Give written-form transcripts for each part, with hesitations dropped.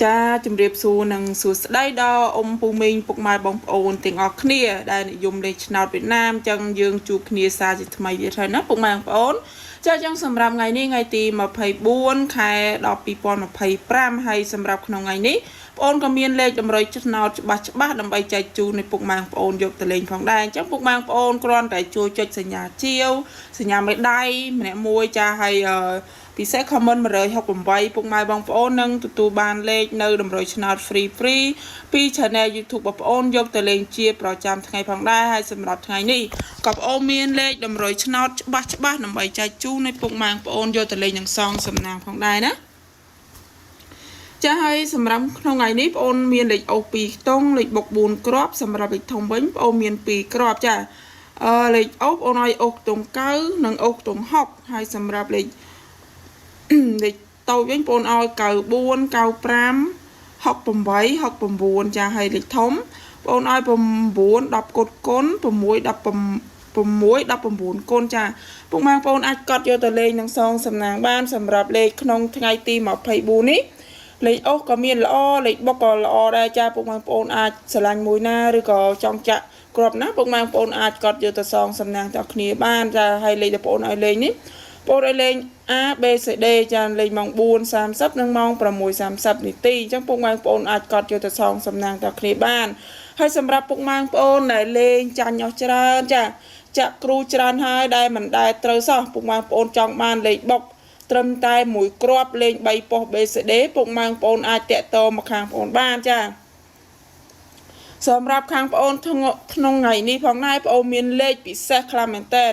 ចាជំរាបសួរនិងសួស្តីដល់អ៊ំពូមីងពុកម៉ែបងប្អូនទាំងអស់គ្នាដែលនិយមលេងឆ្នោតវៀតណាមចឹងយើងជួបគ្នាសារជាថ្មីទៀតហើយណាពុកម៉ែបងប្អូនចាចឹងសម្រាប់ថ្ងៃនេះថ្ងៃទី24ខែ10 2025ហើយសម្រាប់ក្នុងថ្ងៃនេះបងប្អូនក៏មានលេខតម្រុយឆ្នោតច្បាស់ដើម្បីចែកជូនឲ្យពុកម៉ែបងប្អូនយកទៅលេងផងដែរអញ្ចឹងពុកម៉ែបងប្អូនគ្រាន់តែជួយចុចសញ្ញាជាវសញ្ញាមេដៃម្នាក់មួយចាហើយពិសេស comment 168ពុកម៉ែបងប្អូននឹងទទួលបានលេខនៅតម្រុយឆ្នោត free ពី channel YouTube បងប្អូនយកទៅលេងជាប្រចាំថ្ងៃផងដែរហើយសម្រាប់ថ្ងៃនេះក៏បងប្អូនមានលេខតម្រុយឆ្នោតច្បាស់ដើម្បីចែកជូនឲ្យពុកម៉ែបងប្អូនយកទៅលេងនឹងសងសំណាងផងដែរណាចាហើយសម្រាប់ក្នុងថ្ងៃនេះបងប្អូនមានលេខអូស2ខ្ទង់លេខបុក4គ្រាប់សម្រាប់លេខធំវិញបងប្អូនមាន2គ្រាប់ចាលេខអូសបងប្អូនឲ្យអូសខ្ទង់9និងអូសខ្ទង់6ហើយសម្រាប់លេខតូចវិញបងប្អូនឲ្យ94 95 68 69ចាហើយលេខធំបងប្អូនឲ្យ9 10កូតគុណ6 19គុណចាពុកម៉ែបងប្អូនអាចកត់យកទៅលេខនឹងសងសំណាងបានសម្រាប់លេខក្នុងថ្ងៃទី24នេះលេខអូសក៏មានល្អលេខបុកក៏ល្អដែរចាពុកម៉ែបងប្អូនអាចស្រឡាញ់មួយណាឬក៏ចង់ចាក់គ្រាប់ណាពុកម៉ែបងប្អូនអាចកត់យកទៅសងសំណាងទាំងគ្នាបានចាហើយលេខបងប្អូនឲ្យលេខនេះបងប្អូនឲ្យលេង A B C D ចាលេងម៉ោង 4:30 និងម៉ោង 6:30 នាទីអញ្ចឹងពុកម៉ែបងប្អូនអាចកត់យកទៅសងសំណាងទាំងគ្នាបានហើយសម្រាប់ពុកម៉ែបងប្អូនដែលលេងចាញ់អស់ច្រើនចាចាក់គ្រូច្រើនហើយដែលមិនដែលត្រូវសោះពុកម៉ែបងប្អូនចង់បានលេខបុកត្រឹមតែមួយគ្រាប់លេង3ប៉ុស BCD ពុកម៉ែបងប្អូនអាចតាក់ទងមកខាងបងប្អូនបានចាសម្រាប់ខាងបងប្អូនក្នុងថ្ងៃនេះផងដែរបងប្អូនមានលេខពិសេសខ្លាំងមែនតើ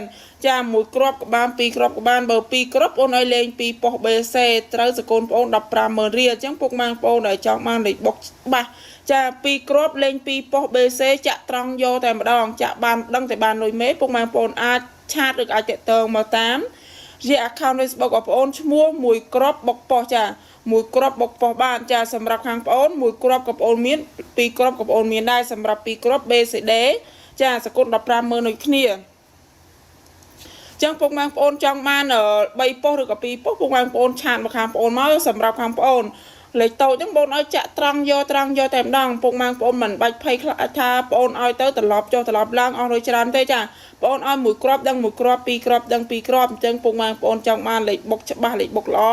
ចាមួយគ្រាប់ក៏បាន2គ្រាប់ក៏បានបើ2គ្រាប់បងប្អូនឲ្យលេង2ប៉ុស BC ត្រូវសកូនបងប្អូន 150,000 រៀលអញ្ចឹងពុកម៉ែបងប្អូនដែលចង់បានលេខបុកច្បាស់ចា2គ្រាប់លេង2ប៉ុស BC ចាក់ត្រង់យកតែម្ដងចាក់បានដឹងតែបានលុយមេពុកម៉ែបងប្អូនអាចឆាតឬអាចតាក់ទងមកតាមជា account Facebook បងប្អូនឈ្មោះមួយគ្រាប់បុកប៉ុសចាមួយគ្រាប់បុកប៉ុសបានចាសម្រាប់ខាងបងប្អូនមួយគ្រាប់ក៏បងប្អូនមាន2គ្រាប់ក៏បងប្អូនមានដែរសម្រាប់2គ្រាប់ BCD ចាសកូន 150,000 ដូចគ្នាចឹងពុកម៉ែបងប្អូនចង់បាន3ប៉ុសឬក៏2ប៉ុសពុកម៉ែបងប្អូនឆាតមកខាងបងប្អូនមកសម្រាប់ខាងបងប្អូនលេខតូចហ្នឹងបងប្អូនឲ្យចាក់ត្រង់យកតែម្ដងពុកម៉ែបងប្អូនមិនបាច់ភ័យខ្លាចថាបងប្អូនឲ្យទៅត្រឡប់ចុះត្រឡប់ឡើងអស់លុយច្រើនទេចាបងប្អូនឲ្យមួយគ្រាប់ដឹងមួយគ្រាប់2គ្រាប់ដឹង2គ្រាប់អញ្ចឹងពុកម៉ែបងប្អូនចង់បានលេខបុកច្បាស់លេខបុកល្អ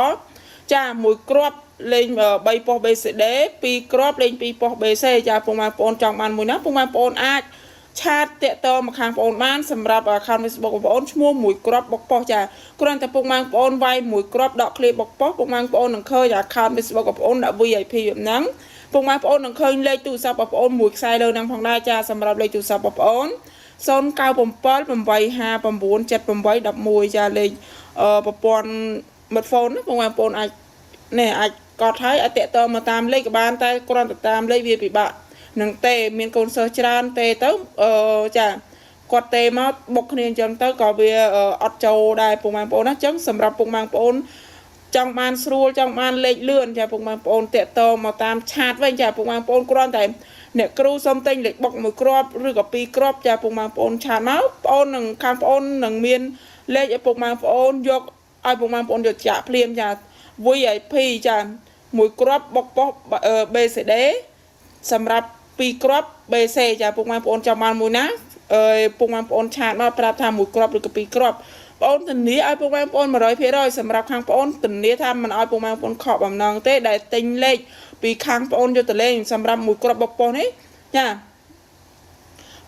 ចាមួយគ្រាប់លេង3ប៉ុស BCD 2គ្រាប់លេង2ប៉ុស BC ចាពុកម៉ែបងប្អូនចង់បានមួយណាពុកម៉ែបងប្អូនអាចឆាតតាក់ទងមកខាងបងប្អូនបានសម្រាប់ account Facebook បងប្អូនឈ្មោះមួយគ្រាប់បុកប៉ុសចាគ្រាន់តែពុកម៉ែបងប្អូនវាយមួយគ្រាប់ដកឃ្លីបុកប៉ុសពុកម៉ែបងប្អូននឹងឃើញ account Facebook បងប្អូនដាក់ VIP แบบហ្នឹងពុកម៉ែបងប្អូននឹងឃើញលេខទូរស័ព្ទបងប្អូនមួយខ្សែលើហ្នឹងផងដែរចាសម្រាប់លេខទូរស័ព្ទបងប្អូន097 859 7811ចាលេខប្រព័ន្ធមាត់ហ្វូនណាពុកម៉ែបងប្អូនអាចកត់ហើយអាចតាក់ទងមកតាមលេខក៏បានតែគ្រាន់តែតាមលេខវាពិបាកនឹងទេមានកូនសិស្សច្រើនទេទៅចាគាត់ទេមកបុកគ្នាអញ្ចឹងទៅក៏វាអត់ចូលដែរពុកម៉ែបងប្អូនណាអញ្ចឹងសម្រាប់ពុកម៉ែបងប្អូនចង់បានស្រួលចង់បានលេខលឿនចាពុកម៉ែបងប្អូនតាក់ទងមកតាមឆាតវិញចាពុកម៉ែបងប្អូនគ្រាន់តែអ្នកគ្រូសុំទិញលេខបុកមួយគ្រាប់ឬក៏2គ្រាប់ចាពុកម៉ែបងប្អូនឆាតមកបងប្អូននឹងខាងបងប្អូននឹងមានលេខឲ្យពុកម៉ែបងប្អូនយកឲ្យពុកម៉ែបងប្អូនយកចាក់ភ្លាមចា VIP ចាមួយគ្រាប់បុកប៉ុស BCD សម្រាប់2គ្រាប់ BC ចាពុកម៉ែបងប្អូនចង់បានមួយណាពុកម៉ែបងប្អូនឆាតមកប្រាប់ថាមួយគ្រាប់ឬក៏2គ្រាប់បងប្អូនធានាឲ្យពុកម៉ែបងប្អូន 100% សម្រាប់ខាងបងប្អូនធានាថាមិនឲ្យពុកម៉ែបងប្អូនខកបំណងទេដែលទិញលេខពីខាងបងប្អូនយកទៅលេងសម្រាប់មួយគ្រាប់បុកប៉ុសនេះចាបង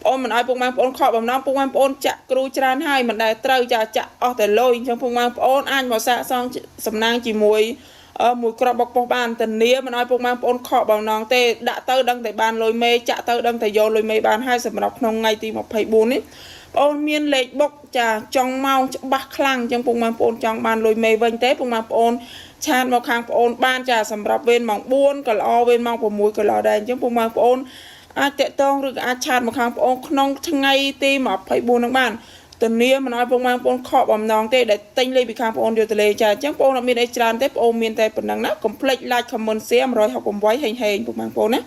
ប្អូនមិនឲ្យពុកម៉ែបងប្អូនខកបំណងពុកម៉ែបងប្អូនចាក់គ្រូច្រើនហើយមិនដែលត្រូវចាក់អស់តែលុយអញ្ចឹងពុកម៉ែបងប្អូនអាចមកសាកសងសំណាងជាមួយមួយគ្រាប់បុកប៉ុសបានធានាមិនឲ្យពុកម៉ែបងប្អូនខកបំណងទេដាក់ទៅដឹងតែបានលុយមេចាក់ទៅដឹងតែយកលុយមេបានហើយសម្រាប់ក្នុងថ្ងៃទី24នេះបងប្អូនមានលេខបុកចាចង់ម៉ោងច្បាស់ខ្លាំងអញ្ចឹងពុកម៉ែបងប្អូនចង់បានលុយមេវិញទេពុកម៉ែបងប្អូនឆាតមកខាងបងប្អូនបានចាសម្រាប់វេនម៉ោង4ក៏ល្អវេនម៉ោង6ក៏ល្អដែរអញ្ចឹងពុកម៉ែបងប្អូនអាចតាក់ទងឬក៏អាចឆាតមកខាងបងប្អូនក្នុងថ្ងៃទី24នឹងបានធានាមិនឲ្យពុកម៉ែបងប្អូនខកបំណងទេដែលទិញលេខពីខាងបងប្អូនយកទៅលេងចាអញ្ចឹងបងប្អូនអត់មានអីច្រើនទេបងប្អូនមានតែប៉ុណ្ណឹងណាកុំភ្លេច like comment share 168ហេងពុកម៉ែបងប្អូនណា